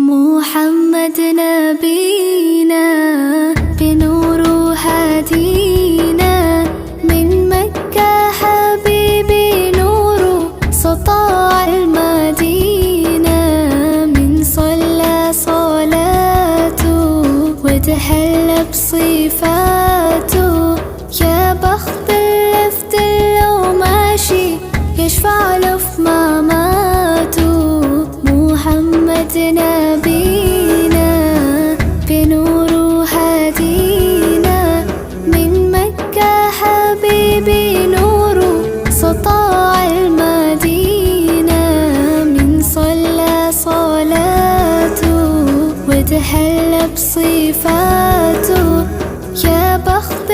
محمد نبينا بنور هدينا من مكة حبيبي نور سطاع المدينة من صلى صلاته وتحلى بصفاته يا بخت اللي في دله ماشي يشفع له في مماته محمد نبينا بنور هدينا من مكة حبيبي نور سطاع المدينة من صلى صلاته وتحلى بصفاته يا بخت